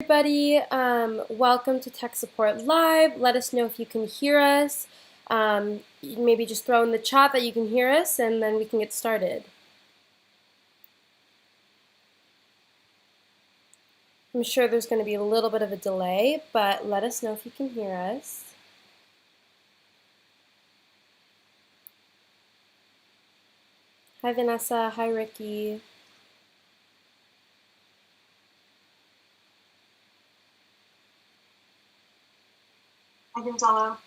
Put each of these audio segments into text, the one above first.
everybody. Welcome to Tech Support Live. Let us know if you can hear us. Maybe just throw in the chat that you can hear us, and then we can get started. I'm sure there's going to be a little bit of a delay, but let us know if you can hear us. Hi, Vanessa. Hi, Ricky. Hi, Gonzalo.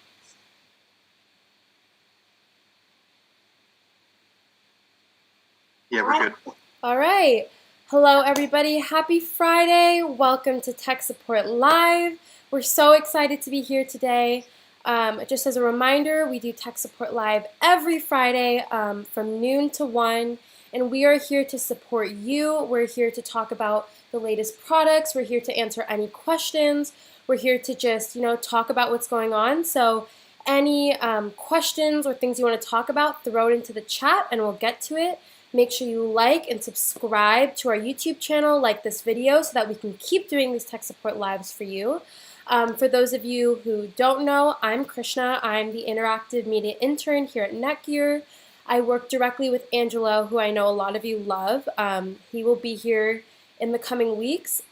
Yeah, we're good. All right. Hello, everybody. Happy Friday. Welcome to Tech Support Live. We're so excited to be here today. Just as a reminder, we do Tech Support Live every Friday from noon to 1, and we are here to support you. We're here to talk about the latest products. We're here to answer any questions. We're here to just, talk about what's going on. So any questions or things you want to talk about, throw it into the chat and we'll get to it. Make sure you like and subscribe to our YouTube channel, like this video, so that we can keep doing these Tech Support Lives for you. For those of you who don't know, I'm Krishna. I'm the Interactive Media Intern here at NETGEAR. I work directly with Angelo, who I know a lot of you love. He will be here in the coming weeks.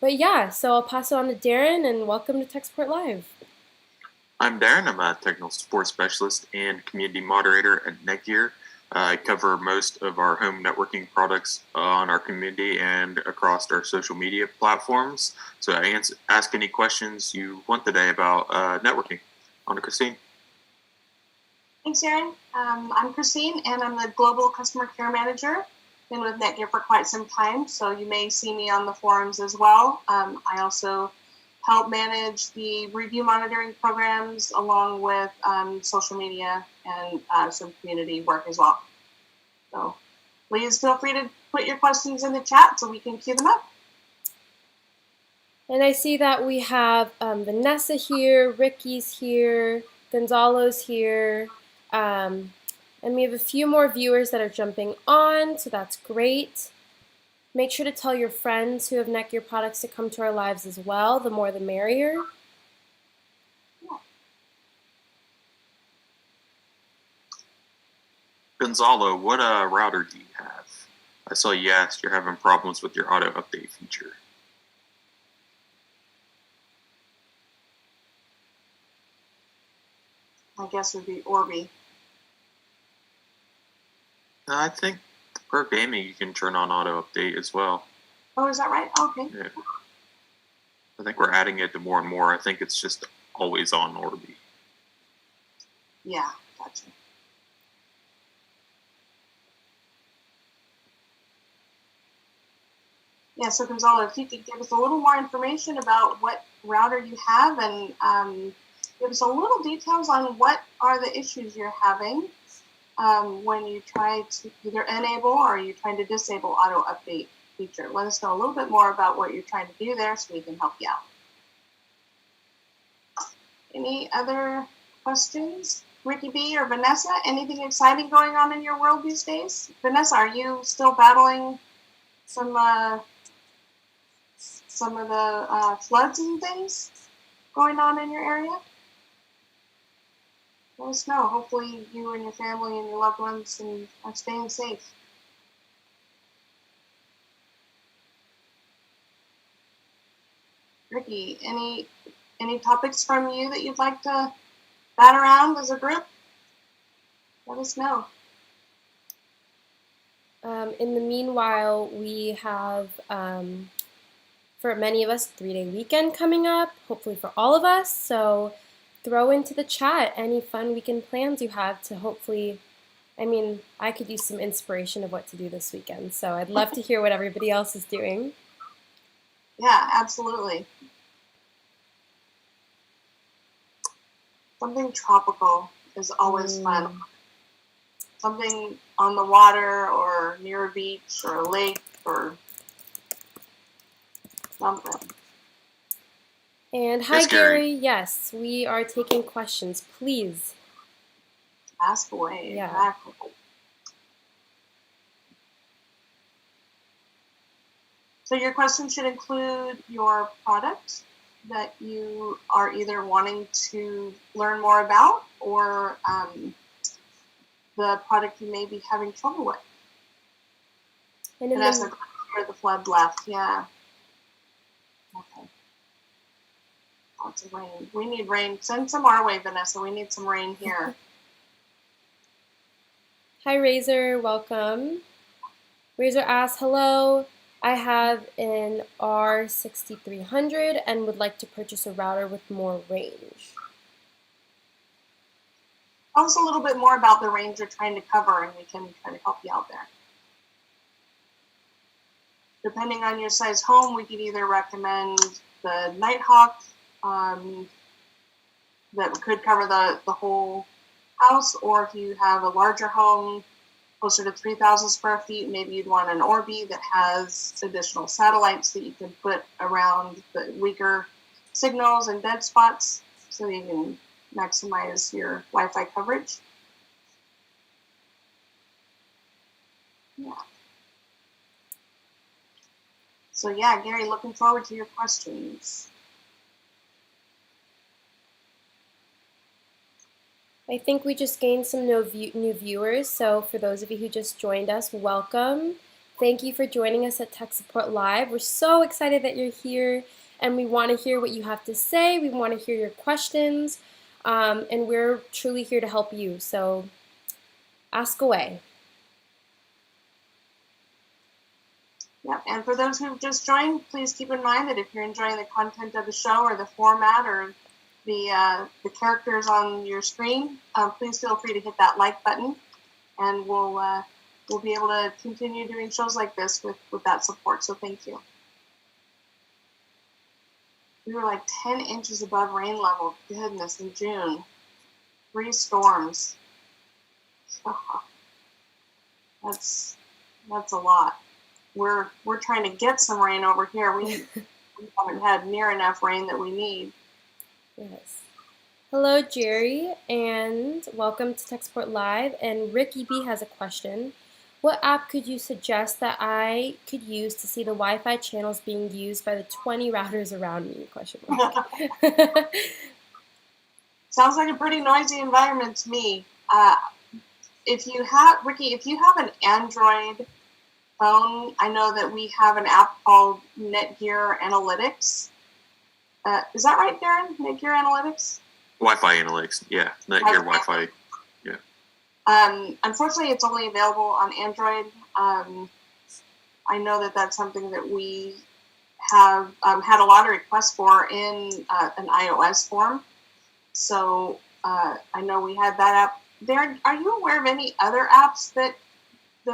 But yeah, so I'll pass it on to Darren, and welcome to Tech Support Live. I'm Darren. I'm a technical support specialist and community moderator at NETGEAR. I cover most of our home networking products on our community and across our social media platforms. So I ask any questions you want today about networking. On to Christine. Thanks, Aaron. I'm Christine, and I'm the Global Customer Care Manager. Been with NETGEAR for quite some time, so you may see me on the forums as well. I also help manage the review monitoring programs along with social media and some community work as well. So please feel free to put your questions in the chat so we can queue them up. And I see that we have Vanessa here, Ricky's here, Gonzalo's here, and we have a few more viewers that are jumping on, so that's great. Make sure to tell your friends who have NETGEAR products to come to our lives as well. The more the merrier. Gonzalo, what router do you have? I saw you asked you're having problems with your auto update feature. I guess it would be Orbi. I think for gaming you can turn on auto update as well. Oh, is that right? Okay. Yeah. I think we're adding it to more and more. I think it's just always on Orbi. Yeah, gotcha. Yeah, so Gonzalo, if you could give us a little more information about what router you have and give us a little details on what are the issues you're having when you try to either enable or you're trying to disable auto update feature. Let us know a little bit more about what you're trying to do there so we can help you out. Any other questions? Ricky B or Vanessa, anything exciting going on in your world these days? Vanessa, are you still battling some of the floods and things going on in your area? Let us know. Hopefully you and your family and your loved ones are staying safe. Ricky, any topics from you that you'd like to bat around as a group? Let us know. In the meanwhile, we have, for many of us, 3-day weekend coming up, hopefully for all of us. So throw into the chat any fun weekend plans you have to hopefully, I could use some inspiration of what to do this weekend. So I'd love to hear what everybody else is doing. Yeah, absolutely. Something tropical is always fun. Something on the water or near a beach or a lake or something. And hi, Gary. Yes, we are taking questions. Please. Ask away. Yeah. Exactly. So your question should include your product that you are either wanting to learn more about or the product you may be having trouble with. And that's where the flood left, yeah. Okay. Lots of rain. We need rain. Send some our way, Vanessa. We need some rain here. Hi, Razor. Welcome. Razor asks, hello. I have an R6300 and would like to purchase a router with more range. Tell us a little bit more about the range you're trying to cover, and we can try to help you out there. Depending on your size home, we could either recommend the Nighthawk that could cover the whole house, or if you have a larger home, closer to 3,000 square feet, maybe you'd want an Orbi that has additional satellites that you can put around the weaker signals and dead spots so you can maximize your Wi-Fi coverage. Yeah. So yeah, Gary, looking forward to your questions. I think we just gained some new viewers, so for those of you who just joined us, welcome. Thank you for joining us at Tech Support Live. We're so excited that you're here, and we want to hear what you have to say. We want to hear your questions, and we're truly here to help you, so ask away. Yeah, and for those who've just joined, please keep in mind that if you're enjoying the content of the show or the format or the characters on your screen, please feel free to hit that like button, and we'll be able to continue doing shows like this with that support. So thank you. We were like 10 inches above rain level. Goodness, in June, 3 storms. That's a lot. We're trying to get some rain over here. We haven't had near enough rain that we need. Yes. Hello, Jerry, and welcome to Tech Support Live. And Ricky B has a question. What app could you suggest that I could use to see the Wi-Fi channels being used by the 20 routers around me? Question mark. Sounds like a pretty noisy environment to me. If you have, Ricky, if you have an Android phone, I know that we have an app called NETGEAR Analytics. Is that right, Darren? NETGEAR Analytics? Wi-Fi analytics, yeah. NETGEAR Wi-Fi, yeah. Unfortunately, it's only available on Android. I know that that's something that we have had a lot of requests for in an iOS form. So I know we had that app. Darren, are you aware of any other apps that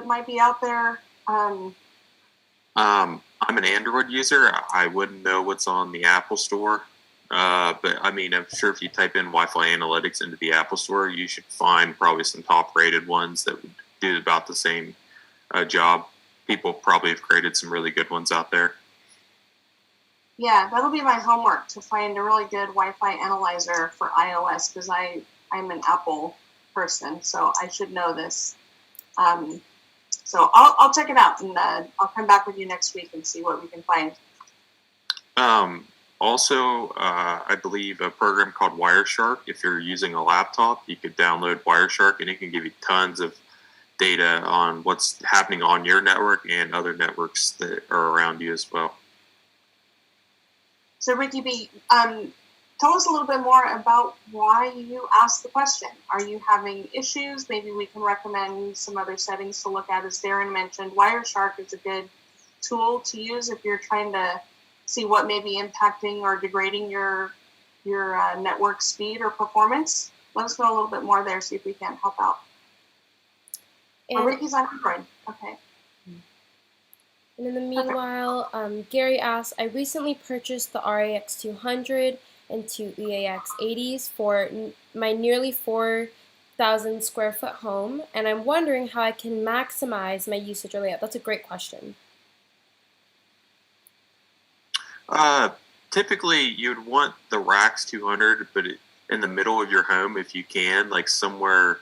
might be out there? I'm an Android user. I wouldn't know what's on the Apple Store. But I mean, I'm sure if you type in Wi-Fi analytics into the Apple Store, you should find probably some top-rated ones that would do about the same job. People probably have created some really good ones out there. Yeah, that'll be my homework, to find a really good Wi-Fi analyzer for iOS, because I'm an Apple person, so I should know this. So I'll check it out, and I'll come back with you next week and see what we can find. Also, I believe a program called Wireshark. If you're using a laptop, you could download Wireshark, and it can give you tons of data on what's happening on your network and other networks that are around you as well. So Ricky B, tell us a little bit more about why you asked the question. Are you having issues? Maybe we can recommend some other settings to look at. As Darren mentioned, Wireshark is a good tool to use if you're trying to see what may be impacting or degrading your network speed or performance. Let us know a little bit more there, see if we can help out. And Ricky's on Android. Okay. And in the meanwhile, Gary asks, I recently purchased the RAX 200 and 2 EAX 80s for my nearly 4,000 square foot home, and I'm wondering how I can maximize my usage or layout. That's a great question. Typically, you'd want the RAX 200, but in the middle of your home if you can, like somewhere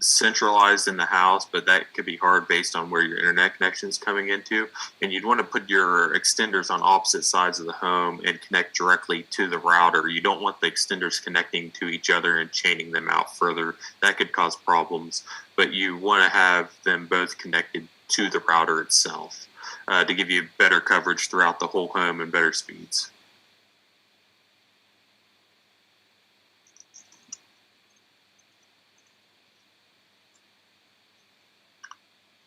centralized in the house, but that could be hard based on where your internet connection is coming into. And you'd want to put your extenders on opposite sides of the home and connect directly to the router. You don't want the extenders connecting to each other and chaining them out further. That could cause problems. But you want to have them both connected to the router itself to give you better coverage throughout the whole home and better speeds.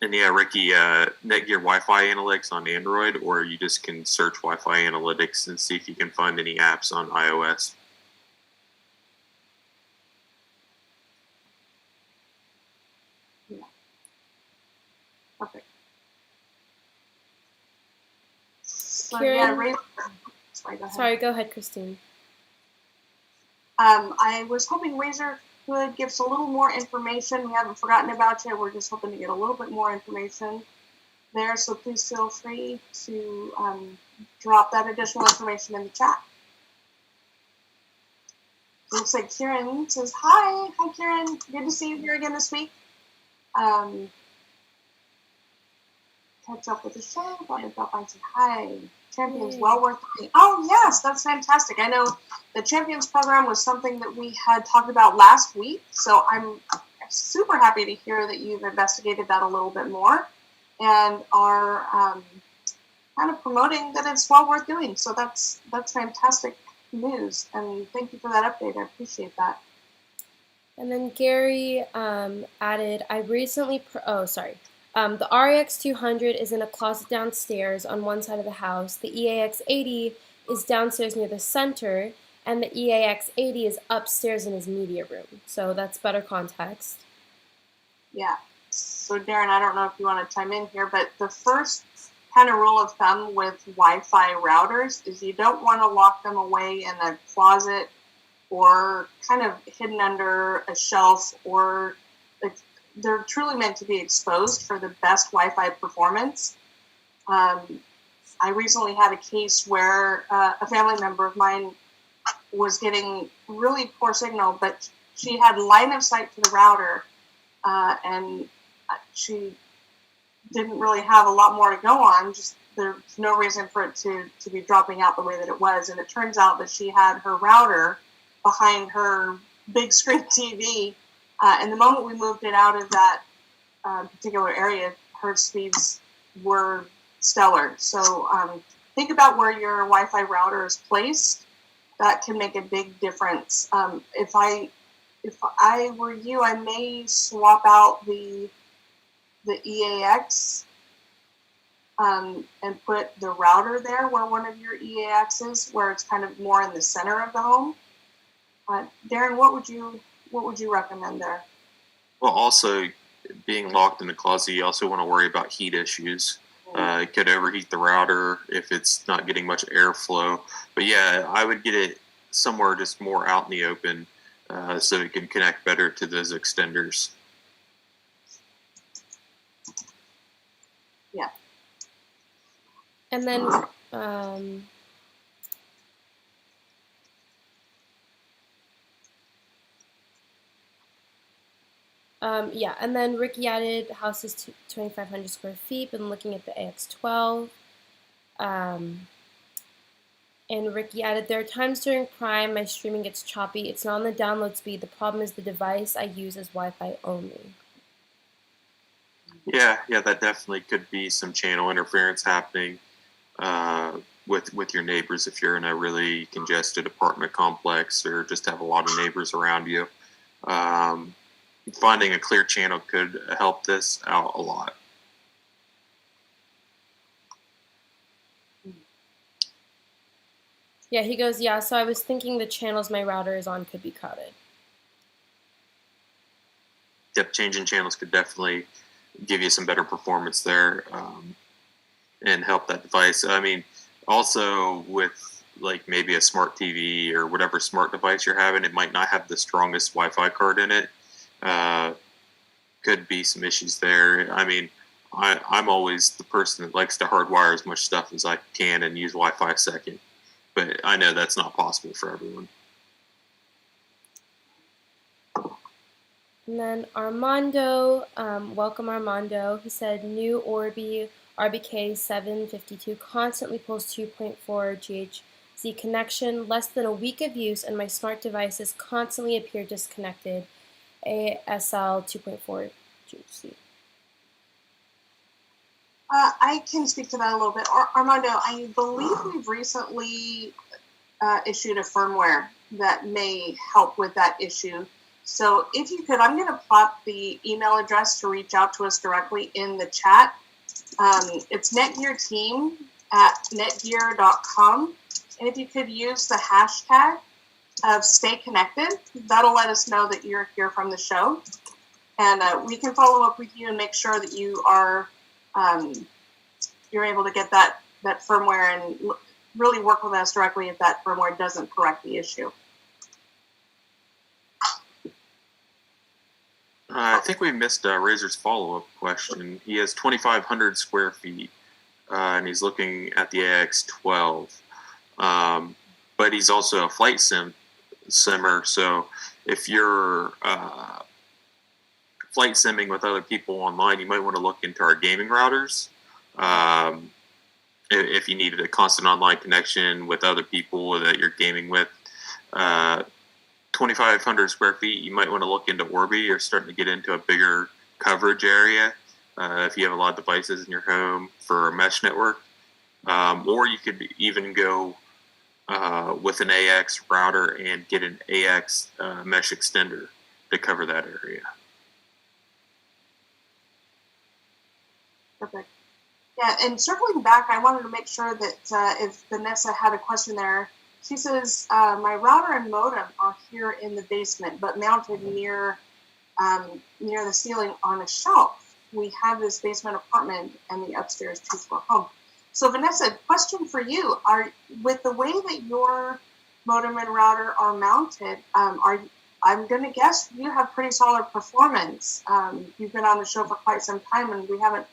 And yeah, Ricky, Netgear Wi-Fi Analytics on Android, or you just can search Wi-Fi Analytics and see if you can find any apps on iOS. Yeah. Perfect. So, Kieran, sorry, go ahead, Christine. I was hoping Razor could give us a little more information. We haven't forgotten about you. We're just hoping to get a little bit more information there. So please feel free to drop that additional information in the chat. It looks like Kieran says, hi. Hi, Kieran. Good to see you here again this week. Catch up with the show. Thought I'd drop by and say hi. Champions, well worth it. Oh, yes, that's fantastic. I know the Champions program was something that we had talked about last week, so I'm super happy to hear that you've investigated that a little bit more and are kind of promoting that it's well worth doing. So that's fantastic news, and thank you for that update. I appreciate that. And then Gary added, I recently, the REX200 is in a closet downstairs on one side of the house. The EAX80 is downstairs near the center, and the EAX80 is upstairs in his media room. So that's better context. Yeah. So Darren, I don't know if you want to chime in here, but the first kind of rule of thumb with Wi-Fi routers is you don't want to lock them away in a closet or kind of hidden under a shelf, or they're truly meant to be exposed for the best Wi-Fi performance. I recently had a case where a family member of mine was getting really poor signal, but she had line of sight to the router, and she didn't really have a lot more to go on. Just there's no reason for it to be dropping out the way that it was. And it turns out that she had her router behind her big screen TV. And the moment we moved it out of that particular area, her speeds were stellar. So think about where your Wi-Fi router is placed. That can make a big difference. If I were you, I may swap out the EAX and put the router there where one of your EAX is, where it's kind of more in the center of the home. Darren, what would you recommend there? Well, also being locked in the closet, you also want to worry about heat issues. It could overheat the router if it's not getting much airflow. But yeah, I would get it somewhere just more out in the open so it can connect better to those extenders. Yeah. And then and then Ricky added house is 2,500 square feet. Been looking at the AX12. And Ricky added, there are times during Prime my streaming gets choppy. It's not on the download speed. The problem is the device I use is Wi-Fi only. Yeah, that definitely could be some channel interference happening with your neighbors if you're in a really congested apartment complex or just have a lot of neighbors around you. Finding a clear channel could help this out a lot. Yeah, he goes, yeah, so I was thinking the channels my router is on could be crowded. Yep, changing channels could definitely give you some better performance there and help that device. I mean, also with like maybe a smart TV or whatever smart device you're having, it might not have the strongest Wi-Fi card in it. Could be some issues there. I mean, I'm always the person that likes to hardwire as much stuff as I can and use Wi-Fi second. But I know that's not possible for everyone. And then Armando, welcome Armando. He said new Orbi RBK 752 constantly pulls 2.4 GHz connection, less than a week of use, and my smart devices constantly appear disconnected. ASL 2.4 GHz. I can speak to that a little bit. Armando, I believe we've recently issued a firmware that may help with that issue. So if you could, I'm going to plop the email address to reach out to us directly in the chat. It's netgearteam@netgear.com. And if you could use the hashtag of stay connected, that'll let us know that you're here from the show. And we can follow up with you and make sure that you are you're able to get that firmware and really work with us directly if that firmware doesn't correct the issue. I think we missed Razor's follow-up question. He has 2,500 square feet, and he's looking at the AX12. But he's also a flight simmer, so if you're flight simming with other people online, you might want to look into our gaming routers. If you needed a constant online connection with other people that you're gaming with, 2,500 square feet, you might want to look into Orbi. You're starting to get into a bigger coverage area if you have a lot of devices in your home for a mesh network. Or you could even go with an AX router and get an AX mesh extender to cover that area. Perfect. Yeah, and circling back, I wanted to make sure that if Vanessa had a question there, she says, my router and modem are here in the basement, but mounted near the ceiling on a shelf. We have this basement apartment and the upstairs two-floor home. So Vanessa, question for you: with the way that your modem and router are mounted, I'm going to guess you have pretty solid performance. You've been on the show for quite some time, and we haven't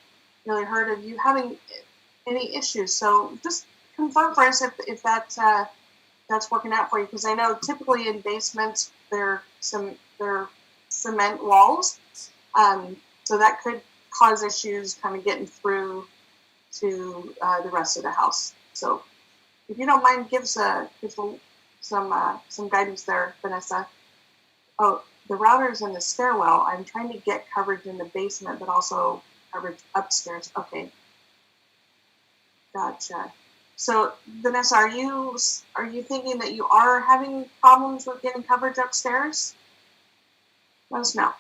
really heard of you having any issues. So just confirm for us if that's working out for you, because I know typically in basements they're cement walls, so that could cause issues kind of getting through to the rest of the house. So if you don't mind, give some guidance there, Vanessa. Oh, the router's in the stairwell. I'm trying to get coverage in the basement, but also coverage upstairs. Okay, gotcha. So Vanessa, are you thinking that you are having problems with getting coverage upstairs? Let us know.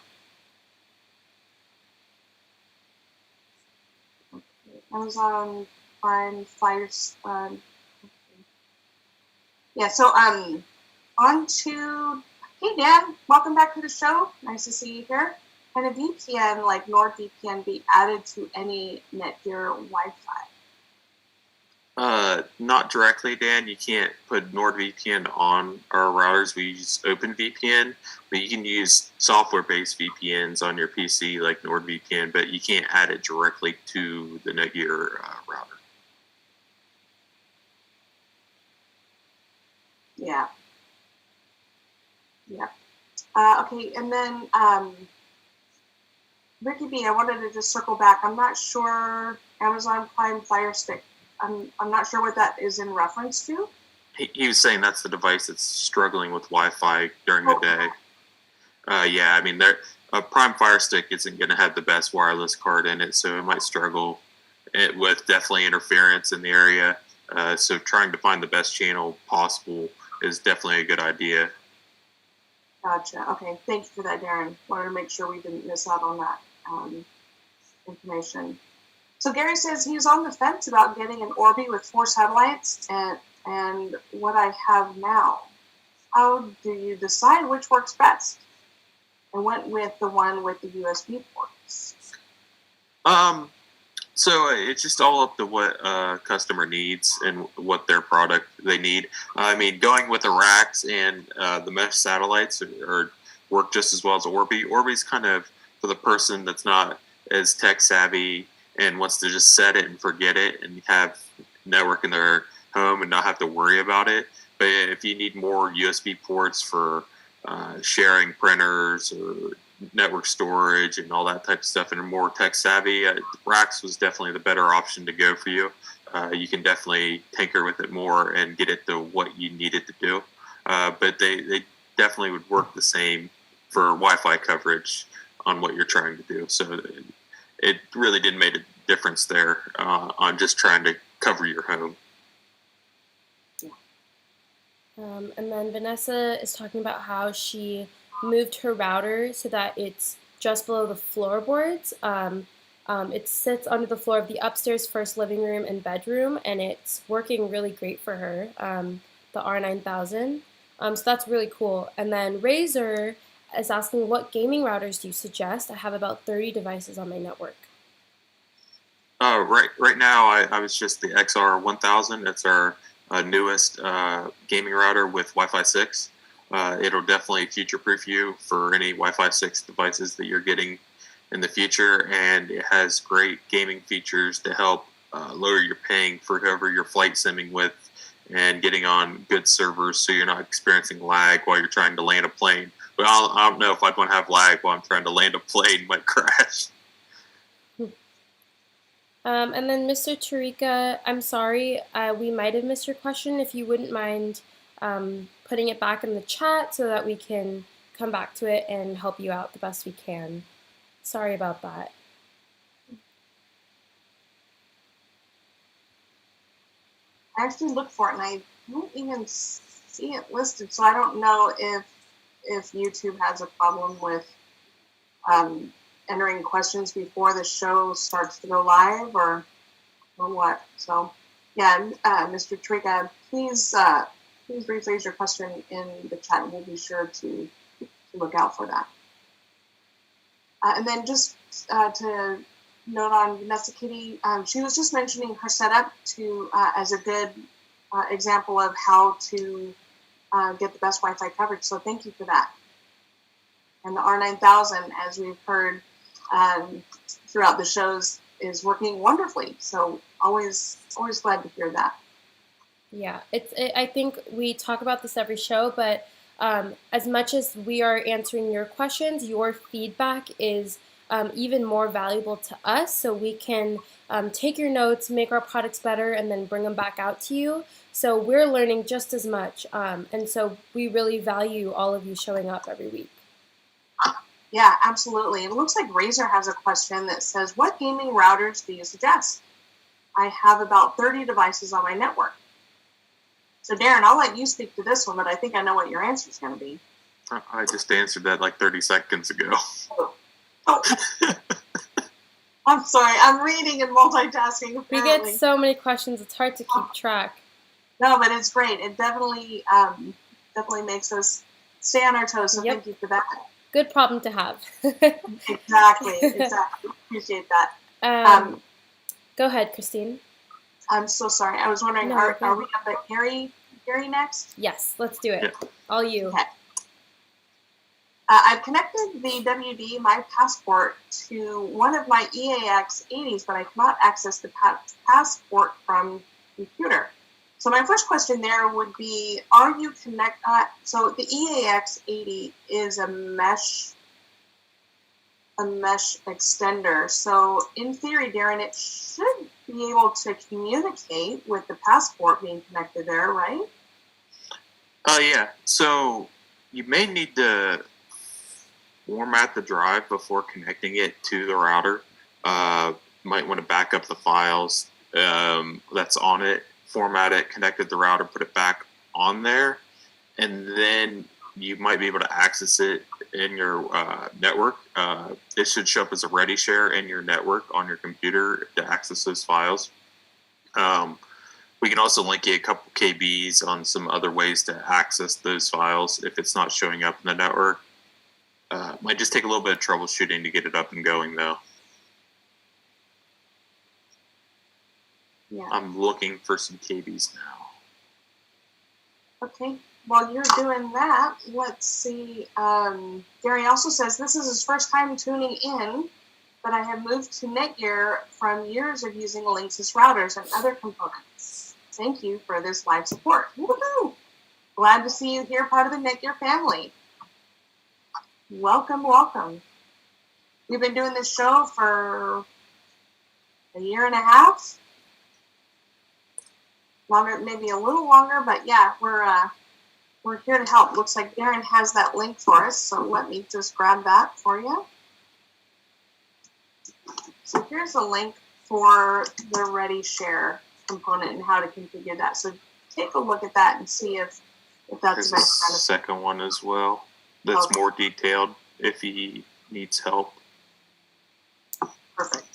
Okay. Amazon Prime Fire. Yeah. So on to. Hey Dan, welcome back to the show. Nice to see you here. Can a VPN like NordVPN be added to any Netgear Wi-Fi? Not directly, Dan. You can't put NordVPN on our routers. We use OpenVPN, but you can use software-based VPNs on your PC like NordVPN, but you can't add it directly to the Netgear router. Yeah. Yeah. Okay, and then Ricky B, I wanted to just circle back. I'm not sure Amazon Prime Fire Stick. I'm not sure what that is in reference to. He was saying that's the device that's struggling with Wi-Fi during the day. Yeah, I mean, a Prime Fire Stick isn't going to have the best wireless card in it, so it might struggle with definitely interference in the area. So trying to find the best channel possible is definitely a good idea. Gotcha. Okay, thank you for that, Darren. Wanted to make sure we didn't miss out on that information. So Gary says he's on the fence about getting an Orbi with 4 satellites and what I have now. How do you decide which works best? I went with the one with the USB ports. So it's just all up to what a customer needs and what their product they need. I mean, going with the racks and the mesh satellites are work just as well as Orbi. Orbi's kind of for the person that's not as tech savvy and wants to just set it and forget it and have network in their home and not have to worry about it. But if you need more USB ports for sharing printers or network storage and all that type of stuff and are more tech savvy, racks was definitely the better option to go for you. You can definitely tinker with it more and get it to what you need it to do. But they definitely would work the same for Wi-Fi coverage on what you're trying to do. So it really didn't make a difference there on just trying to cover your home. And then Vanessa is talking about how she moved her router so that it's just below the floorboards. It sits under the floor of the upstairs first living room and bedroom, and it's working really great for her, the R9000. So that's really cool. And then Razor is asking, what gaming routers do you suggest? I have about 30 devices on my network. Right now, I was just the XR1000. It's our newest gaming router with Wi-Fi 6. It'll definitely future-proof you for any Wi-Fi 6 devices that you're getting in the future, and it has great gaming features to help lower your ping for whoever you're flight simming with and getting on good servers so you're not experiencing lag while you're trying to land a plane. But I don't know if I'd want to have lag while I'm trying to land a plane. It might crash. And then Mr. Tarika, I'm sorry, we might have missed your question. If you wouldn't mind putting it back in the chat so that we can come back to it and help you out the best we can. Sorry about that. I actually looked for it and I don't even see it listed, so I don't know if YouTube has a problem with entering questions before the show starts to go live or what. So yeah, Mr. Trika, please rephrase your question in the chat and we'll be sure to look out for that. And then just to note on Vanessa Kitty, she was just mentioning her setup to as a good example of how to get the best Wi-Fi coverage. So thank you for that. And the R9000, as we've heard throughout the shows, is working wonderfully. So always glad to hear that. Yeah, I think we talk about this every show, but as much as we are answering your questions, your feedback is even more valuable to us, so we can take your notes, make our products better, and then bring them back out to you. So we're learning just as much, and so we really value all of you showing up every week. Yeah, absolutely. It looks like Razor has a question that says, what gaming routers do you suggest? I have about 30 devices on my network. So Darren, I'll let you speak to this one, but I think I know what your answer is going to be. I just answered that like 30 seconds ago. Oh. I'm sorry. I'm reading and multitasking. Apparently. We get so many questions. It's hard to keep track. No, but it's great. It definitely makes us stay on our toes. So Thank you for that. Good problem to have. Exactly. Appreciate that. Go ahead, Christine. I'm so sorry. I was wondering, are we on the Gary next? Yes, let's do it. Yeah. All you. Okay. I've connected the WD My Passport to one of my EAX 80s, but I cannot access the passport from computer. So my first question there would be, are you so the EAX 80 is a mesh extender. So in theory, Darren, it should be able to communicate with the passport being connected there, right? Yeah. So you may need to format the drive before connecting it to the router. Might want to back up the files that's on it, format it, connect it to the router, put it back on there, and then you might be able to access it in your network. It should show up as a ready share in your network on your computer to access those files. We can also link you a couple KBs on some other ways to access those files if it's not showing up in the network. Might just take a little bit of troubleshooting to get it up and going, though. Yeah. I'm looking for some KBs now. Okay. While you're doing that, let's see. Gary also says this is his first time tuning in, but I have moved to NETGEAR from years of using Linksys routers and other components. Thank you for this live support. Woohoo! Glad to see you here, part of the NETGEAR family. Welcome, welcome. we've been doing this show for a year and a half. Longer, maybe a little longer, but yeah, we're here to help. Looks like Darren has that link for us, so let me just grab that for you. So here's a link for the Ready Share component and how to configure that. So take a look at that and see if that's There's a second one as well that's more detailed if he needs help. Perfect.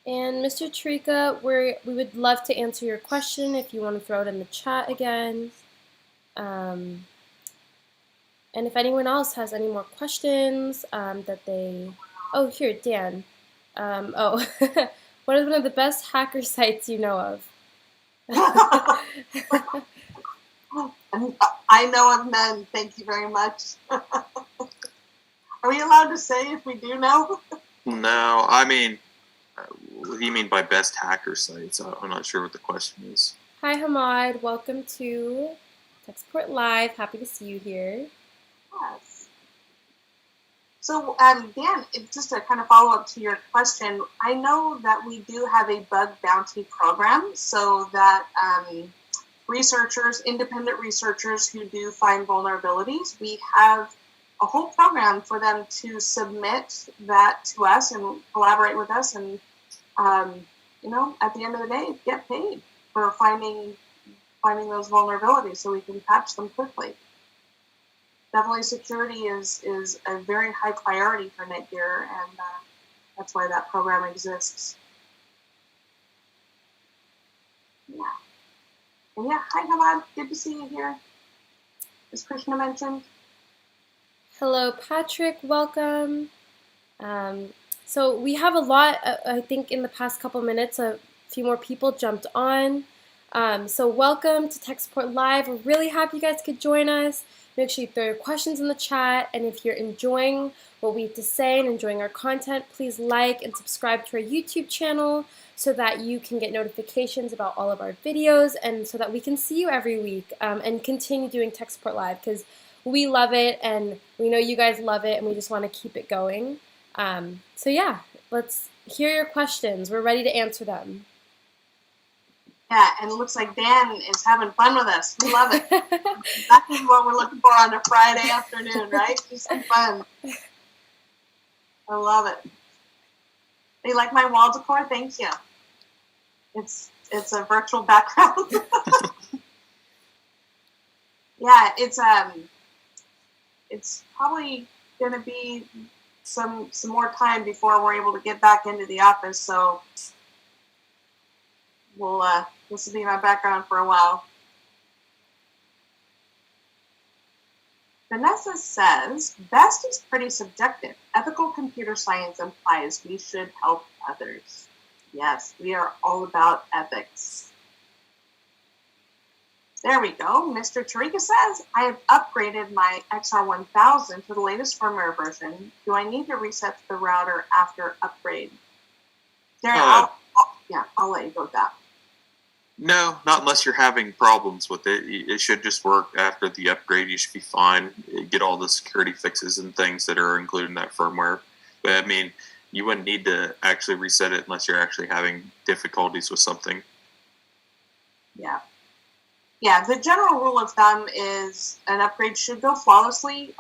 And Mr. Tarika, we would love to answer your question if you want to throw it in the chat again. And if anyone else has any more questions that they... Oh, here, Dan. What is one of the best hacker sites you know of? I know of none. Thank you very much. Are we allowed to say if we do know? No, I mean, what do you mean by best hacker sites? I'm not sure what the question is. Hi, Hamad. Welcome to Tech Support Live. Happy to see you here. Yes. So, Dan, just to kind of follow up to your question, I know that we do have a bug bounty program so that independent researchers who do find vulnerabilities, we have a whole program for them to submit that to us and collaborate with us and, at the end of the day, get paid for finding those vulnerabilities so we can patch them quickly. Definitely security is a very high priority for NETGEAR, and that's why that program exists. Yeah. And yeah, hi, Hamad. Good to see you here. As Krishna mentioned. Hello, Patrick. Welcome. So we have a lot, I think in the past couple minutes, a few more people jumped on. So welcome to Tech Support Live. We're really happy you guys could join us. Make sure you throw your questions in the chat, and if you're enjoying what we have to say and enjoying our content, please like and subscribe to our YouTube channel so that you can get notifications about all of our videos and so that we can see you every week and continue doing Tech Support Live because we love it and we know you guys love it and we just want to keep it going. So yeah, let's hear your questions. We're ready to answer them. Yeah, and it looks like Dan is having fun with us. We love it. That's what we're looking for on a Friday afternoon, right? Just some fun. I love it. You like my wall decor? Thank you. It's a virtual background. Yeah, it's probably going to be some more time before we're able to get back into the office, so this will be my background for a while. Vanessa says, best is pretty subjective. Ethical computer science implies we should help others. Yes, we are all about ethics. There we go. Mr. Tarika says, I have upgraded my XR1000 to the latest firmware version. Do I need to reset the router after upgrade? Darren, I'll let you go with that. No, not unless you're having problems with it. It should just work after the upgrade. You should be fine. Get all the security fixes and things that are included in that firmware. But I mean, you wouldn't need to actually reset it unless you're actually having difficulties with something. Yeah. Yeah, the general rule of thumb is an upgrade should go flawlessly.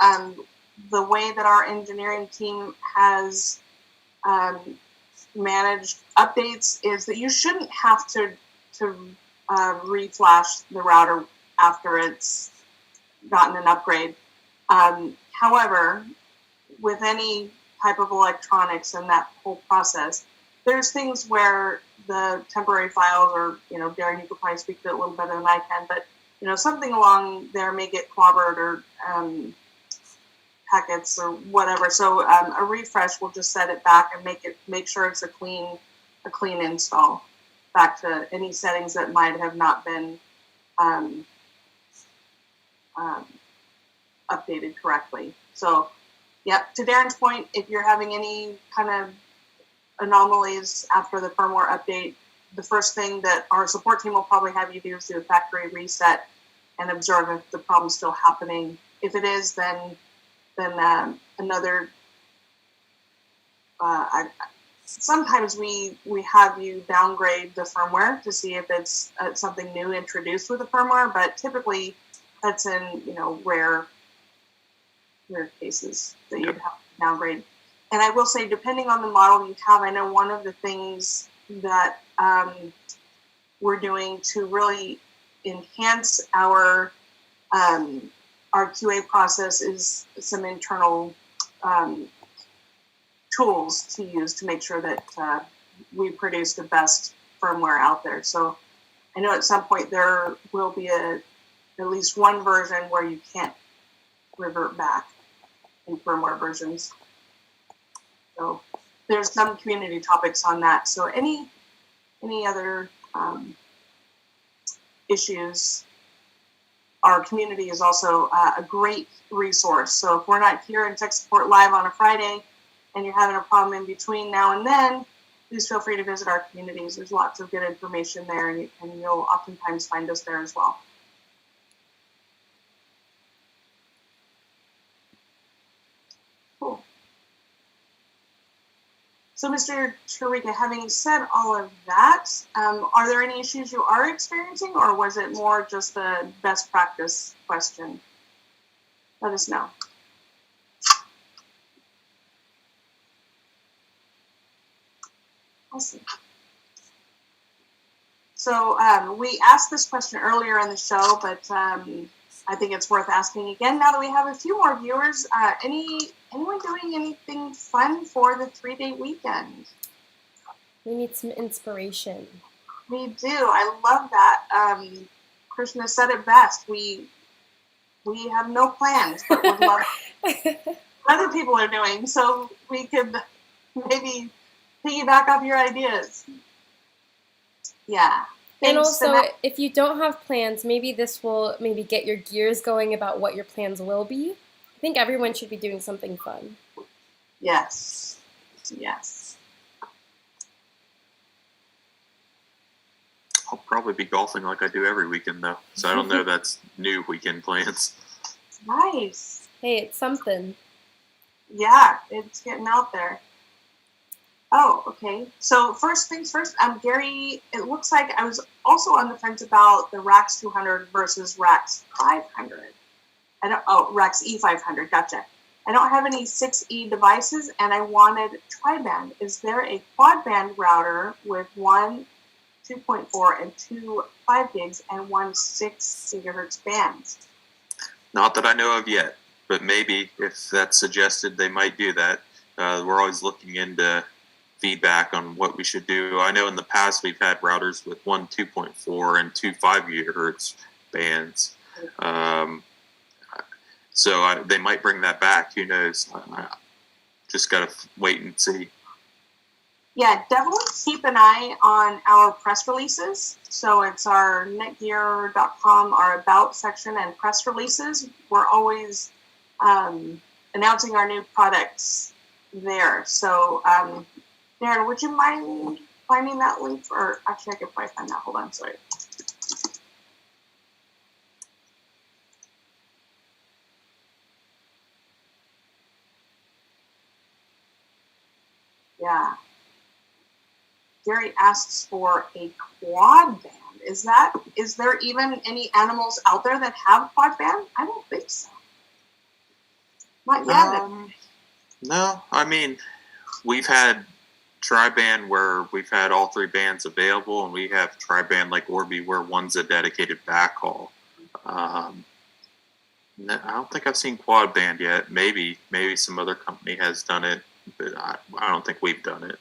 The way that our engineering team has managed updates is that you shouldn't have to reflash the router after it's gotten an upgrade. However, with any type of electronics and that whole process, there's things where the temporary files or, Darren, you could probably speak to it a little better than I can, but, something along there may get clobbered or packets or whatever. So a refresh will just set it back and make sure it's a clean install back to any settings that might have not been updated correctly. So, yep, to Darren's point, if you're having any kind of anomalies after the firmware update, the first thing that our support team will probably have you do is do a factory reset and observe if the problem's still happening. If it is, then another sometimes we have you downgrade the firmware to see if it's something new introduced with the firmware, but typically that's in rare cases that you'd have to downgrade. And I will say, depending on the model you have, I know one of the things that we're doing to really enhance our QA process is some internal tools to use to make sure that we produce the best firmware out there. So I know at some point there will be at least one version where you can't revert back in firmware versions. So there's some community topics on that. So any other issues, our community is also a great resource. So if we're not here in Tech Support Live on a Friday and you're having a problem in between now and then, please feel free to visit our communities. There's lots of good information there, and you'll oftentimes find us there as well. Cool. So, Mr. Tarika, having said all of that, are there any issues you are experiencing, or was it more just a best practice question? Let us know. Awesome. So we asked this question earlier in the show, but I think it's worth asking again now that we have a few more viewers. Anyone doing anything fun for the 3-day weekend? We need some inspiration. We do. I love that. Krishna said it best. We have no plans, but would love what other people are doing, so we could maybe piggyback off your ideas. Yeah. And also, if you don't have plans, maybe this will get your gears going about what your plans will be. I think everyone should be doing something fun. Yes. Yes. I'll probably be golfing like I do every weekend, though. So I don't know if that's new weekend plans. Nice. Hey, it's something. Yeah, it's getting out there. Oh, okay. So first things first, Gary, it looks like I was also on the fence about the RAX 200 versus RAX 500. RAX E500, gotcha. I don't have any 6E devices, and I wanted tri-band. Is there a quad band router with one 2.4 and two 5 gigs and one 6 gigahertz bands? Not that I know of yet, but maybe if that's suggested, they might do that. We're always looking into feedback on what we should do. I know in the past we've had routers with one 2.4 and two 5 gigahertz bands. So they might bring that back. Who knows? Just got to wait and see. Yeah, definitely keep an eye on our press releases. So it's our netgear.com, our About section, and press releases. We're always announcing our new products there. So, Darren, would you mind finding that link? Or actually, I could probably find that. Hold on, sorry. Yeah. Gary asks for a quad band. Is there even any animals out there that have quad band? I don't think so. Not yet. No, I mean, we've had tri-band where we've had all three bands available, and we have tri-band like Orbi where one's a dedicated backhaul. I don't think I've seen quad band yet. Maybe some other company has done it, but I don't think we've done it.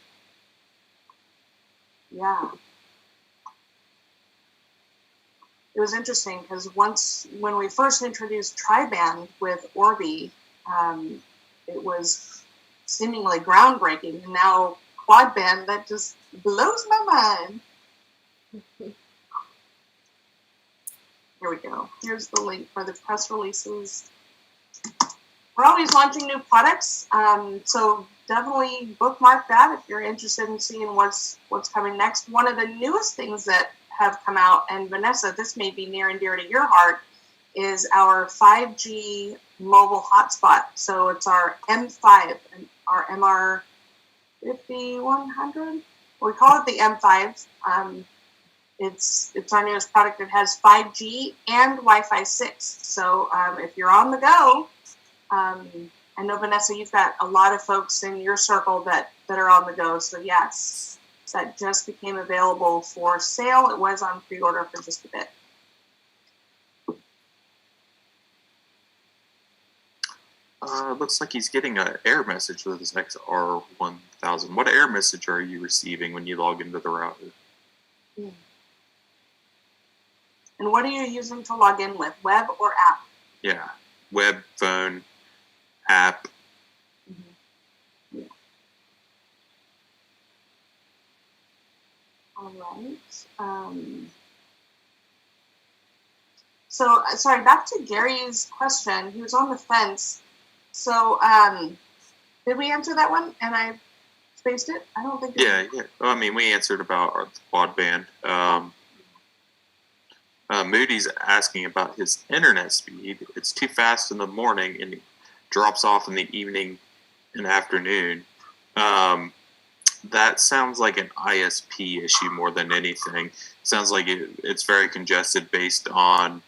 Yeah. It was interesting because when we first introduced tri-band with Orbi, it was seemingly groundbreaking, and now quad band, that just blows my mind. Here we go. Here's the link for the press releases. We're always launching new products, so definitely bookmark that if you're interested in seeing what's coming next. One of the newest things that have come out, and Vanessa, this may be near and dear to your heart, is our 5G mobile hotspot. So it's our M5, our 5100. We call it the M5. It's our newest product. It has 5G and Wi-Fi 6. So if you're on the go, I know, Vanessa, you've got a lot of folks in your circle that are on the go. So yes, that just became available for sale. It was on pre-order for just a bit. Looks like he's getting an error message with his XR1000. What error message are you receiving when you log into the router? And what are you using to log in with, web or app? Yeah, web, phone, app. Yeah. All right. So, sorry, back to Gary's question. He was on the fence. So, did we answer that one? And I spaced it? I don't think. Yeah. Well, I mean, we answered about our quad band. Moody's asking about his internet speed. It's too fast in the morning and it drops off in the evening and afternoon. That sounds like an ISP issue more than anything. Sounds like it's very congested based on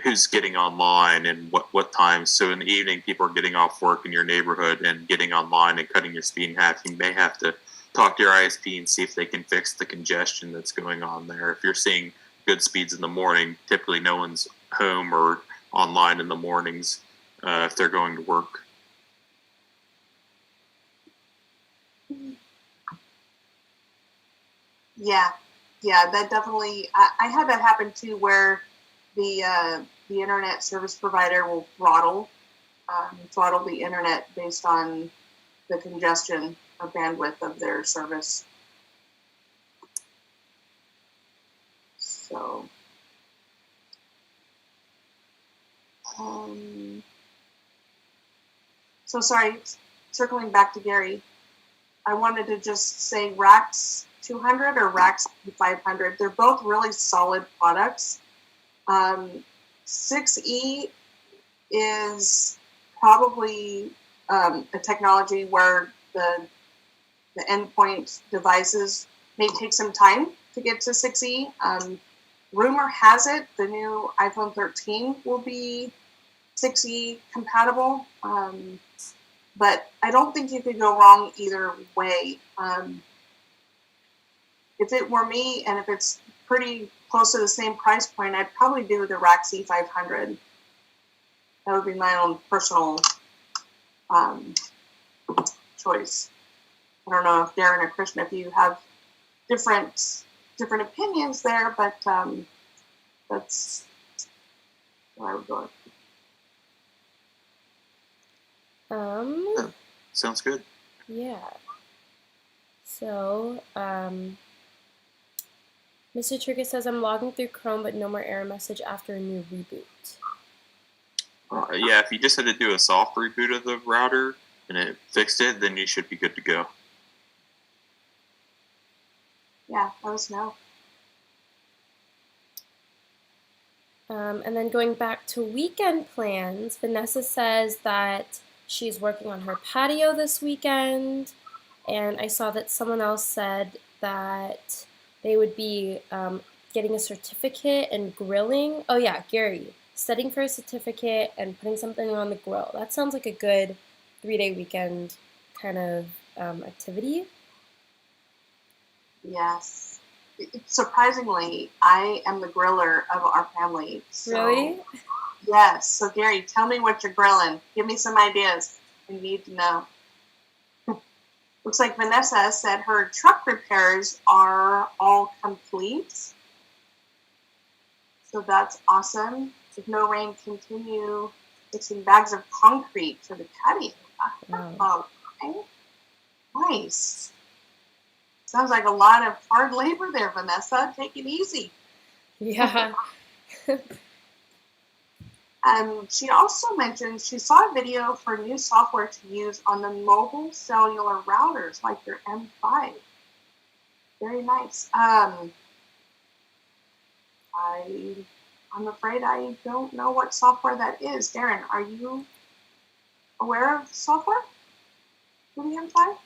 who's getting online and what times. So in the evening, people are getting off work in your neighborhood and getting online and cutting your speed in half. You may have to talk to your ISP and see if they can fix the congestion that's going on there. If you're seeing good speeds in the morning, typically no one's home or online in the mornings if they're going to work. Yeah, that definitely. I had that happen too, where the internet service provider will throttle the internet based on the congestion or bandwidth of their service. So, so sorry. Circling back to Gary, I wanted to just say Rax 200 or Rax 500. They're both really solid products. 6E is probably a technology where the endpoint devices may take some time to get to 6E. Rumor has it the new iPhone 13 will be 6E compatible, but I don't think you could go wrong either way. If it were me, and if it's pretty close to the same price point, I'd probably do the Rax E500. That would be my own personal choice. I don't know if Darren or Krishna, if you have different opinions there, but that's where I would go. Sounds good. Yeah. So, Mr. Trigger says, I'm logging through Chrome, but no more error message after a new reboot. Yeah, if you just had to do a soft reboot of the router and it fixed it, then you should be good to go. Yeah, let us know. And then going back to weekend plans, Vanessa says that she's working on her patio this weekend, and I saw that someone else said that they would be getting a certificate and grilling. Oh yeah, Gary, studying for a certificate and putting something on the grill. That sounds like a good 3-day weekend kind of activity. Yes. Surprisingly, I am the griller of our family. So, really? Yes. So, Gary, tell me what you're grilling. Give me some ideas. I need to know. Looks like Vanessa said her truck repairs are all complete. So that's awesome. If no rain, continue fixing bags of concrete for the patio. Wow. Okay. Nice. Sounds like a lot of hard labor there, Vanessa. Take it easy. Yeah. She also mentioned she saw a video for new software to use on the mobile cellular routers, like your M5. Very nice. I'm afraid I don't know what software that is. Darren, are you aware of software? for the M5?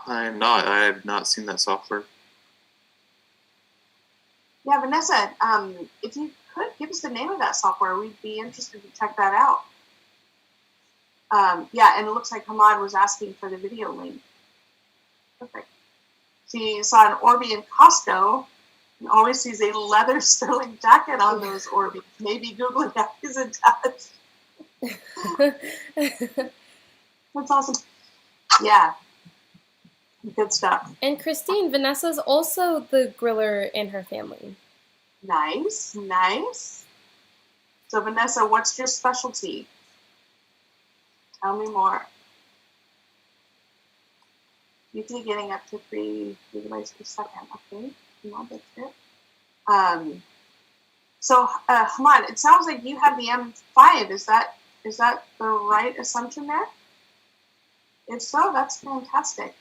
I am not. I have not seen that software. Yeah, Vanessa, if you could give us the name of that software, we'd be interested to check that out. Yeah, and it looks like Hamad was asking for the video link. Perfect. She saw an Orbi in Costco and always sees a leather sterling jacket on those Orbis. Maybe Google that is attached. That's awesome. Yeah. Good stuff. And Christine, Vanessa's also the griller in her family. Nice, nice. So Vanessa, what's your specialty? Tell me more. You can be getting up to 3 gigabytes per second. Okay, no, that's good. So Hamad, it sounds like you have the M5. Is that the right assumption there? If so, that's fantastic.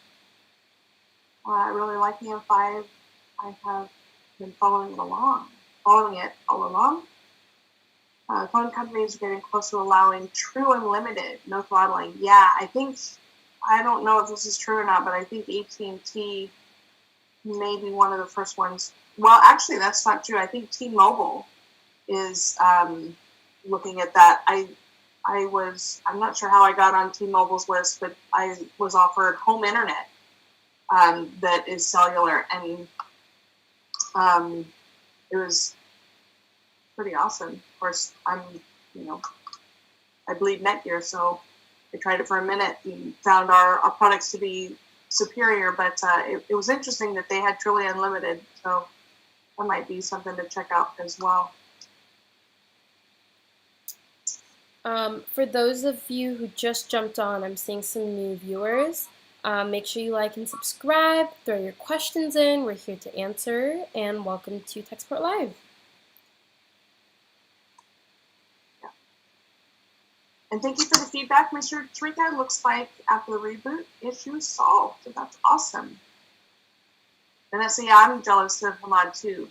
I really like the M5. I have been following it all along. Phone companies are getting close to allowing true unlimited, no throttling. Yeah, I don't know if this is true or not, but I think AT&T may be one of the first ones. Well, actually, that's not true. I think T-Mobile is looking at that. I'm not sure how I got on T-Mobile's list, but I was offered home internet that is cellular, and it was pretty awesome. Of course, I bleed NETGEAR, so I tried it for a minute and found our products to be superior, but it was interesting that they had truly unlimited, so that might be something to check out as well. For those of you who just jumped on, I'm seeing some new viewers. Make sure you like and subscribe, throw your questions in, we're here to answer, and welcome to Tech Support Live. Yeah. And thank you for the feedback, Mr. Tarika. Looks like after the reboot, issue solved, so that's awesome. Vanessa, yeah, I'm jealous of Hamad too.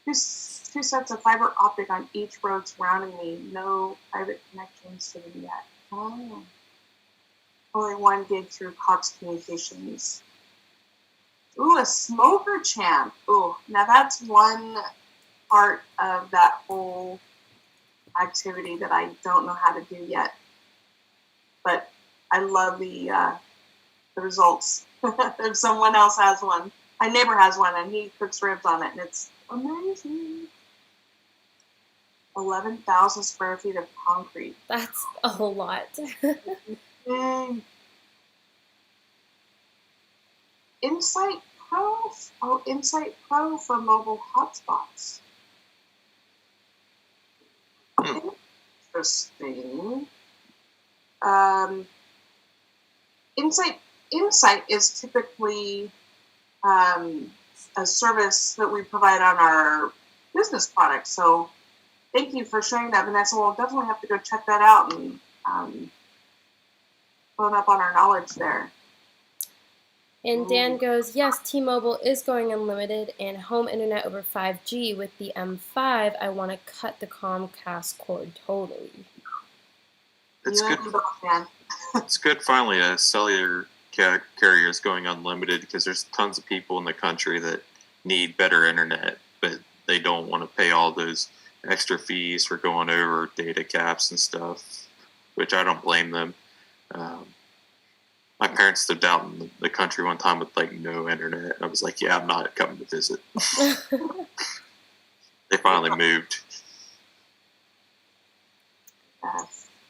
Two sets of fiber optic on each road surrounding me, no private connections to them yet. Oh. Only 1 gig through Cox Communications. Ooh, a smoker champ. Ooh, now that's one part of that whole activity that I don't know how to do yet. But I love the results. If someone else has one. My neighbor has one, and he cooks ribs on it, and it's amazing. 11,000 square feet of concrete. That's a whole lot. Insight Pro? Oh, Insight Pro for mobile hotspots. Interesting. Insight is typically a service that we provide on our business products. So thank you for sharing that, Vanessa. We'll definitely have to go check that out and bone up on our knowledge there. And Dan goes, yes, T-Mobile is going unlimited and home internet over 5G. With the M5, I want to cut the Comcast cord totally. It's good. It's good finally a cellular carrier is going unlimited, because there's tons of people in the country that need better internet, but they don't want to pay all those extra fees for going over data caps and stuff, which I don't blame them. My parents lived out in the country one time with like no internet. I was like, yeah, I'm not coming to visit. They finally moved.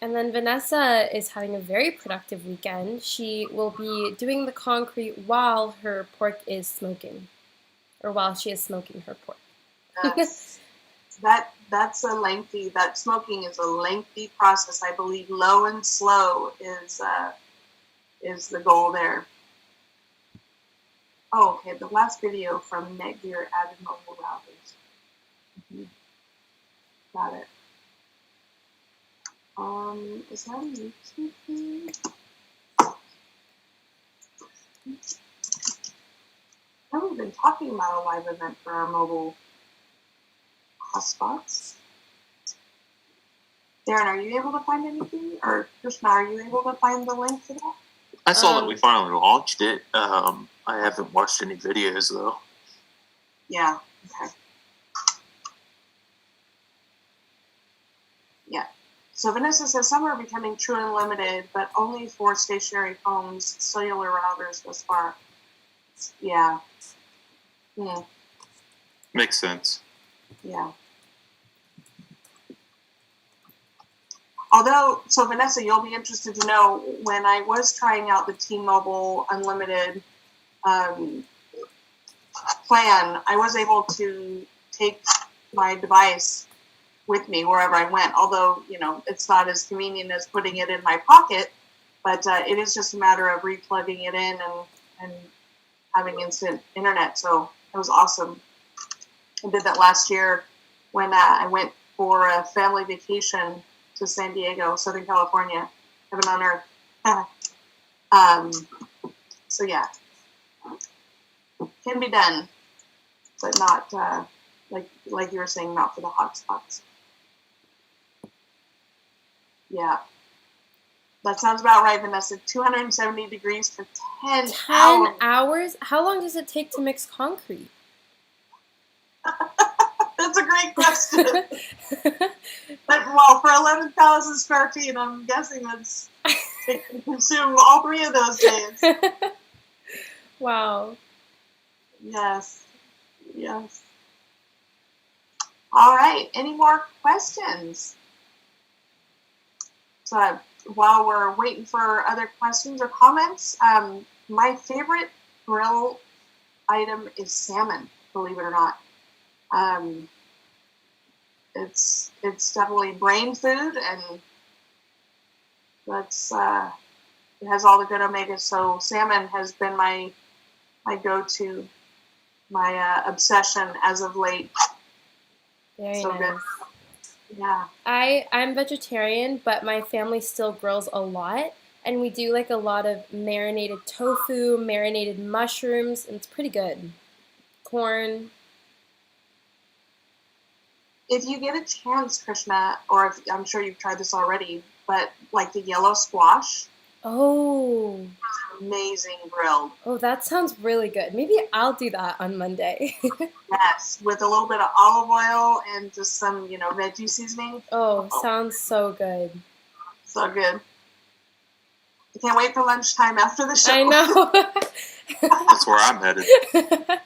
And then Vanessa is having a very productive weekend. She will be doing the concrete while her pork is smoking, or while she is smoking her pork. That's a lengthy. That smoking is a lengthy process. I believe low and slow is the goal there. Oh, okay. The last video from NETGEAR added mobile routers. Got it. Is that a YouTube thing? We've been talking about a live event for our mobile hotspots. Darren, are you able to find anything? Or Krishna, are you able to find the link to that? I saw that we finally launched it. I haven't watched any videos though. Yeah. Okay. Yeah. So Vanessa says some are becoming true and limited, but only for stationary phones, cellular routers thus far. Yeah. Makes sense. Yeah. Although, so Vanessa, you'll be interested to know, when I was trying out the T-Mobile Unlimited plan, I was able to take my device with me wherever I went, although, it's not as convenient as putting it in my pocket, but it is just a matter of replugging it in and having instant internet. So it was awesome. I did that last year when I went for a family vacation to San Diego, Southern California, heaven on earth. So yeah, can be done, but not like you were saying, not for the hotspots. Yeah, that sounds about right, Vanessa. 270 degrees for 10 hours. 10 hours? How long does it take to mix concrete? That's a great question. Well, for 11,000 square feet, I'm guessing it can consume all 3 of those days. Wow. Yes. All right. Any more questions? So while we're waiting for other questions or comments, my favorite grill item is salmon, believe it or not. It's definitely brain food, and that's it has all the good omegas. So salmon has been my go-to, my obsession as of late. Very so nice. Good. Yeah. I'm vegetarian, but my family still grills a lot, and we do like a lot of marinated tofu, marinated mushrooms, and it's pretty good. Corn. If you get a chance, Krishna, or if, I'm sure you've tried this already, but like the yellow squash. Oh. Amazing grilled. Oh, that sounds really good. Maybe I'll do that on Monday. Yes, with a little bit of olive oil and just some, veggie seasoning. Oh, sounds so good. So good. I can't wait for lunchtime after the show. I know. That's where I'm headed. Yeah,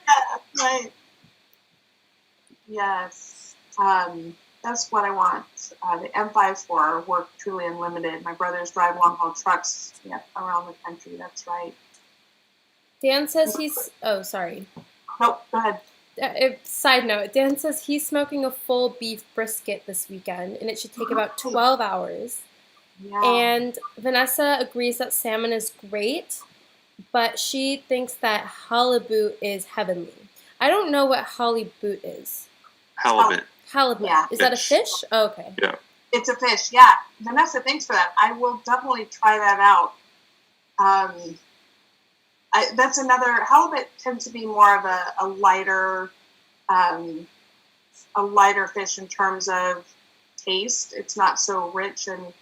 right. Yes. That's what I want. The M54 work truly unlimited. My brothers drive long-haul trucks around the country. That's right. Dan says he's... Oh, sorry. Nope, go ahead. Side note, Dan says he's smoking a full beef brisket this weekend, and it should take about 12 hours. Yeah. And Vanessa agrees that salmon is great, but she thinks that halibut is heavenly. I don't know what halibut is. Halibut. Halibut. Yeah. Is that a fish? Oh, okay. Yeah. It's a fish, yeah. Vanessa, thanks for that. I will definitely try that out. That's another, halibut tends to be more of a lighter fish in terms of taste. It's not so rich, and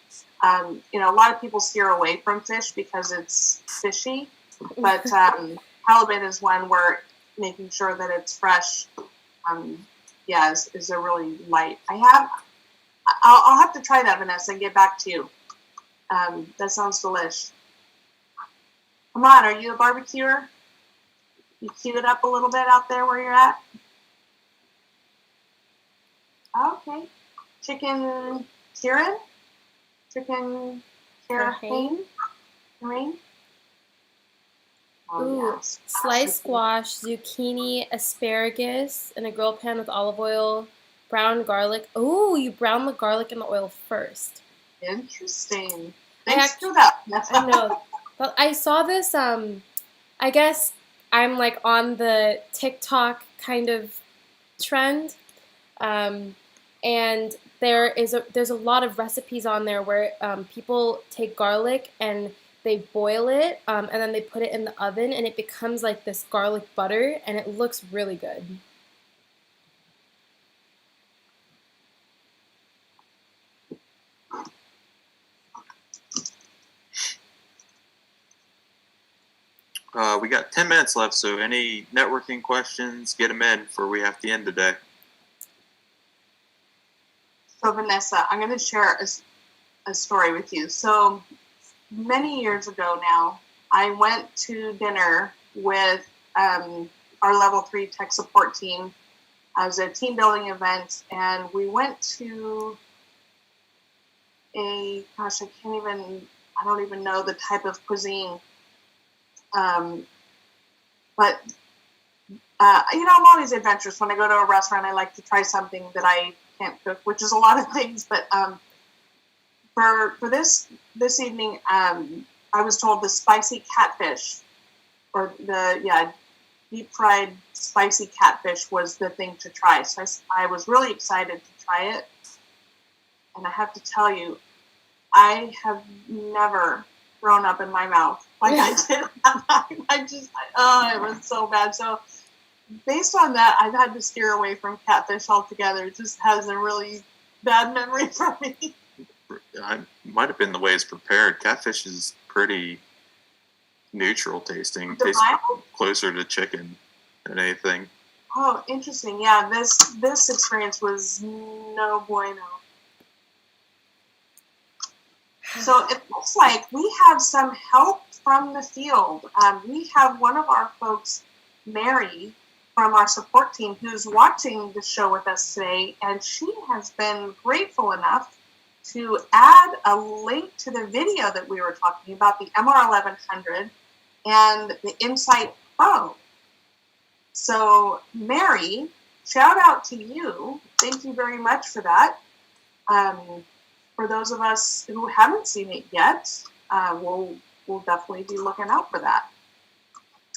a lot of people steer away from fish because it's fishy. But halibut is one where making sure that it's fresh, is a really light. I'll have to try that, Vanessa, and get back to you. That sounds delish. Come on, are you a barbecuer? You cue it up a little bit out there where you're at? Okay. Chicken Kieran? Chicken Kieran? Ooh, yes. sliced squash, zucchini, asparagus, in a grill pan with olive oil, brown garlic. Oh, you brown the garlic in the oil first. Interesting. Thanks for that. I know. But I saw this, I guess I'm like on the TikTok kind of trend. And there's a lot of recipes on there where people take garlic and they boil it, and then they put it in the oven, and it becomes like this garlic butter, and it looks really good. We got 10 minutes left, so any networking questions, get them in before we have to end today. So Vanessa, I'm going to share a story with you. So many years ago now, I went to dinner with our level 3 tech support team as a team building event, and we went to I don't even know the type of cuisine, but I'm always adventurous. When I go to a restaurant, I like to try something that I can't cook, which is a lot of things, but for this evening, I was told the spicy catfish, or the deep fried spicy catfish was the thing to try. So I was really excited to try it. And I have to tell you, I have never thrown up in my mouth like I did that night. It was so bad. So based on that, I've had to steer away from catfish altogether. It just has a really bad memory for me. I might have been the way it's prepared. Catfish is pretty neutral tasting. Tastes closer to chicken than anything. Oh, interesting. Yeah, this experience was no bueno. So it looks like we have some help from the field. We have one of our folks, Mary, from our support team, who's watching the show with us today, and she has been grateful enough to add a link to the video that we were talking about, the MR1100 and the Insight Pro. So, Mary, shout out to you. Thank you very much for that. For those of us who haven't seen it yet, we'll definitely be looking out for that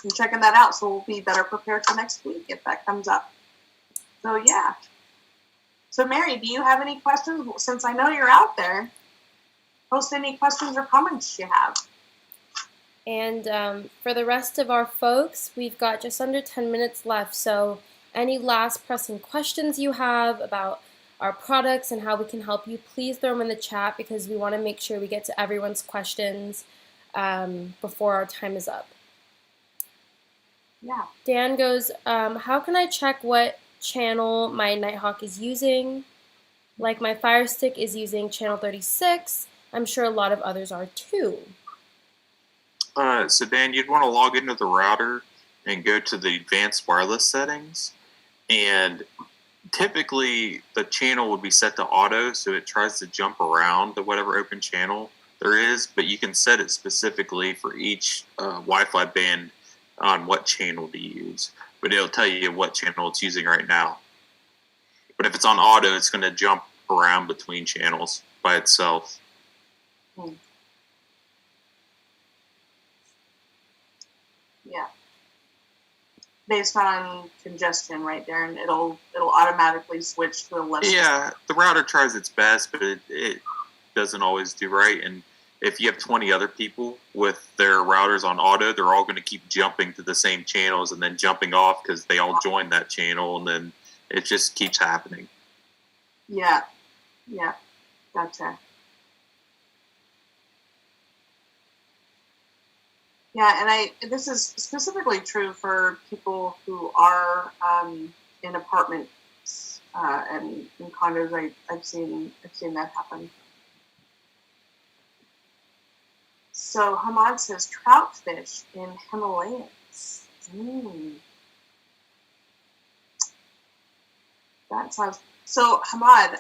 and checking that out, so we'll be better prepared for next week if that comes up. So, yeah. So, Mary, do you have any questions? Since I know you're out there, post any questions or comments you have. And for the rest of our folks, we've got just under 10 minutes left. So any last pressing questions you have about our products and how we can help you, please throw them in the chat, because we want to make sure we get to everyone's questions before our time is up. Yeah. Dan goes, how can I check what channel my Nighthawk is using? Like my Fire Stick is using channel 36. I'm sure a lot of others are too. So Dan, you'd want to log into the router and go to the advanced wireless settings, and typically the channel would be set to auto, so it tries to jump around to whatever open channel there is, but you can set it specifically for each Wi-Fi band on what channel to use, but it'll tell you what channel it's using right now. But if it's on auto, it's going to jump around between channels by itself. Yeah. Based on congestion, right there, and it'll automatically switch to a less. Yeah, the router tries its best, but it doesn't always do right. And if you have 20 other people with their routers on auto, they're all going to keep jumping to the same channels and then jumping off because they all joined that channel, and then it just keeps happening. Yeah, gotcha. Yeah, and this is specifically true for people who are in apartments and in condos. I've seen that happen. So Hamad says trout fish in Himalayas. That sounds. So Hamad,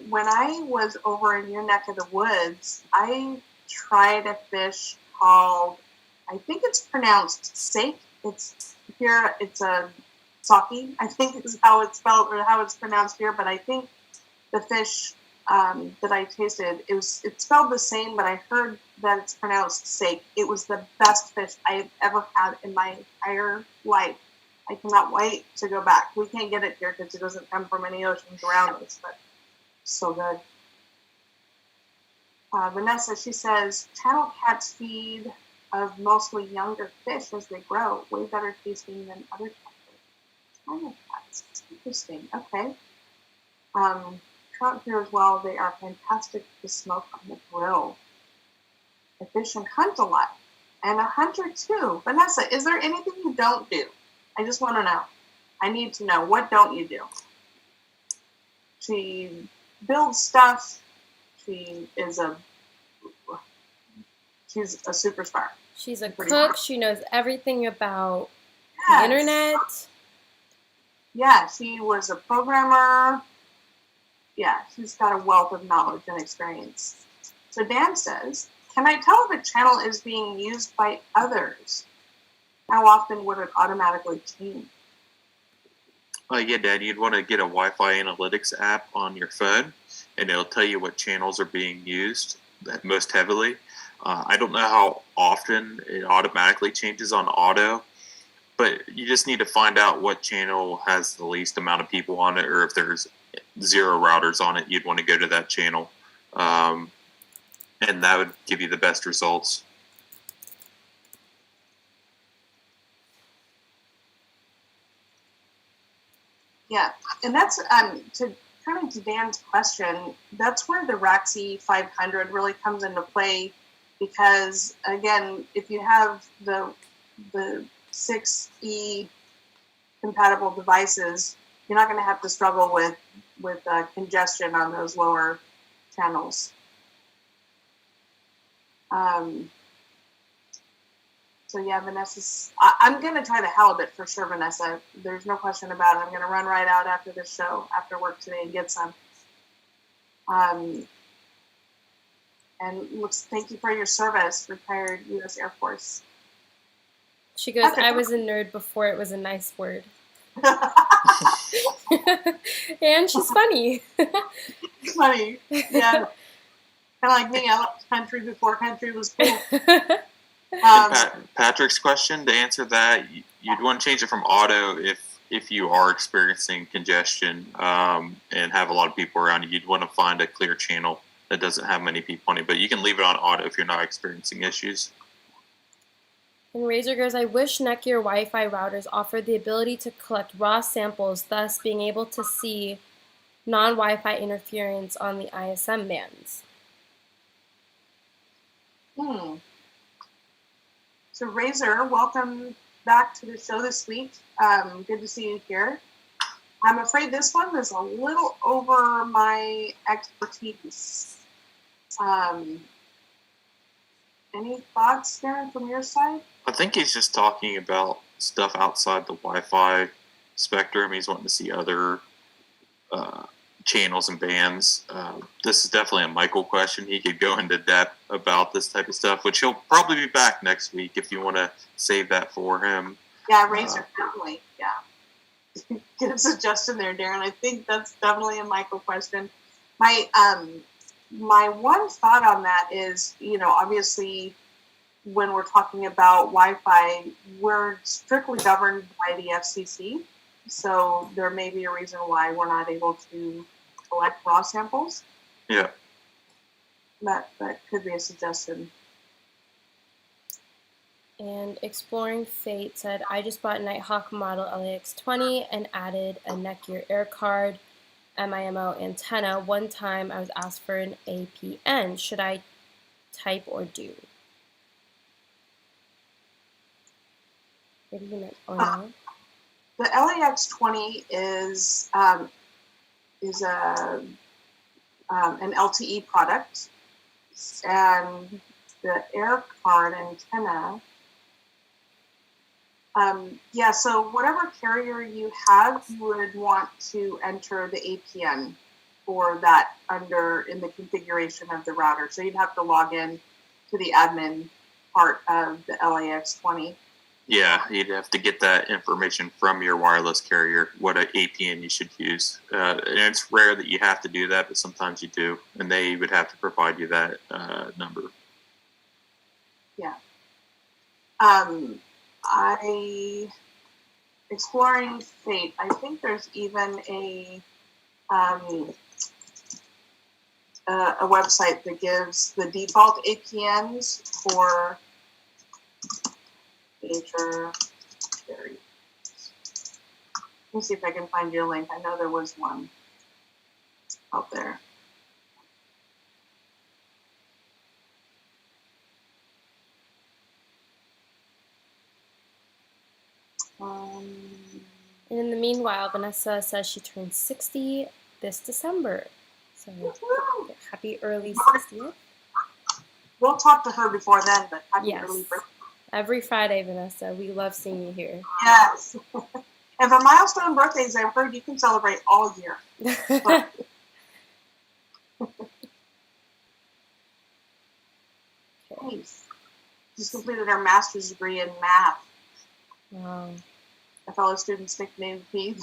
when I was over in your neck of the woods, I tried a fish called, I think it's pronounced sake. It's here. It's a sake, I think is how it's spelled or how it's pronounced here. But I think the fish that I tasted, it's spelled the same, but I heard that it's pronounced sake. It was the best fish I have ever had in my entire life. I cannot wait to go back. We can't get it here because it doesn't come from any oceans around us, but so good. Vanessa, she says, channel cats feed of mostly younger fish as they grow, way better tasting than other catfish. Channel cats, interesting. Okay. Trout here as well. They are fantastic to smoke on the grill. I fish and hunt a lot. and a hunter too. Vanessa, is there anything you don't do? I just want to know. I need to know, what don't you do? She builds stuff. She's a superstar. She's a cook. She knows everything about the Yes. internet. Yeah, she was a programmer. Yeah, she's got a wealth of knowledge and experience. So Dan says, can I tell if a channel is being used by others? How often would it automatically change? Yeah, Dad, you'd want to get a Wi-Fi analytics app on your phone, and it'll tell you what channels are being used most heavily. I don't know how often it automatically changes on auto, but you just need to find out what channel has the least amount of people on it, or if there's 0 routers on it, you'd want to go to that channel, and that would give you the best results. Yeah, and that's to kind of to Dan's question. That's where the RAXI 500 really comes into play, because again, if you have the 6E compatible devices, you're not going to have to struggle with congestion on those lower channels. So yeah, Vanessa's. I'm going to try the halibut for sure, Vanessa. There's no question about it. I'm going to run right out after this show, after work today, and get some. And thank you for your service, retired U.S. Air Force. She goes, I was a nerd before it was a nice word. And she's funny. Funny, yeah. Kind of like me. I left country before country was cool. Patrick's question, to answer that, you'd want to change it from auto if you are experiencing congestion and have a lot of people around you. You'd want to find a clear channel that doesn't have many people on it, but you can leave it on auto if you're not experiencing issues. And Razor goes, I wish NETGEAR Wi-Fi routers offered the ability to collect raw samples, thus being able to see non-Wi-Fi interference on the ISM bands. So Razor, welcome back to the show this week. Good to see you here. I'm afraid this one is a little over my expertise. Any thoughts, Darren, from your side? I think he's just talking about stuff outside the Wi-Fi spectrum. He's wanting to see other channels and bands. This is definitely a Michael question. He could go into depth about this type of stuff, which he'll probably be back next week if you want to save that for him. Yeah, Razor, definitely. Yeah. Good suggestion there, Darren. I think that's definitely a Michael question. My one thought on that is, obviously when we're talking about Wi-Fi, we're strictly governed by the FCC. So there may be a reason why we're not able to collect raw samples. Yeah. That could be a suggestion. And Exploring Fate said, I just bought Nighthawk model LAX20 and added a NETGEAR Air Card MIMO antenna. One time I was asked for an APN. Should I type or do? What do you mean? Oh, no? The LAX20 is an LTE product, and the Air Card antenna. So whatever carrier you have, you would want to enter the APN for that in the configuration of the router. So you'd have to log in to the admin part of the LAX20. Yeah, you'd have to get that information from your wireless carrier, what an APN you should use. And it's rare that you have to do that, but sometimes you do. And they would have to provide you that number. Yeah. Exploring Fate, I think there's even a website that gives the default APNs for major carriers. Let me see if I can find your link. I know there was one out there. And in the meanwhile, Vanessa says she turns 60 this December. So happy early 60th. We'll talk to her before then, but happy early Yes. birthday. Every Friday, Vanessa. We love seeing you here. Yes. And for milestone birthdays, I've heard you can celebrate all year. Nice. Just completed our master's degree in math. Wow. A fellow student's nicknamed me.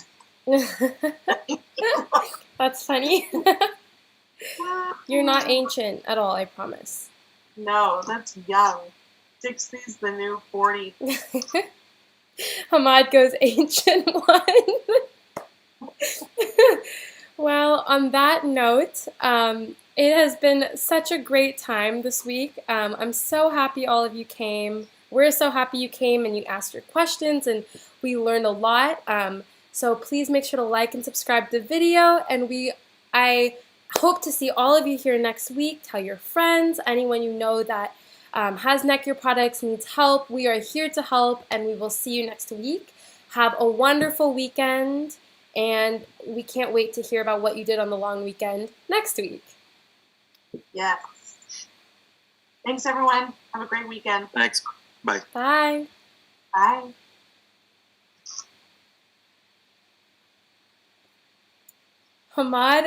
That's funny. You're not ancient at all, I promise. No, that's young. 60's the new 40. Hamad goes ancient one. Well, on that note, it has been such a great time this week. I'm so happy all of you came. We're so happy you came and you asked your questions, and we learned a lot. So please make sure to like and subscribe to the video, and I hope to see all of you here next week. Tell your friends, anyone you know that has NETGEAR products, needs help. We are here to help, and we will see you next week. Have a wonderful weekend, and we can't wait to hear about what you did on the long weekend next week. Yes. Thanks, everyone. Have a great weekend. Thanks. Bye. Bye. Bye. Hamad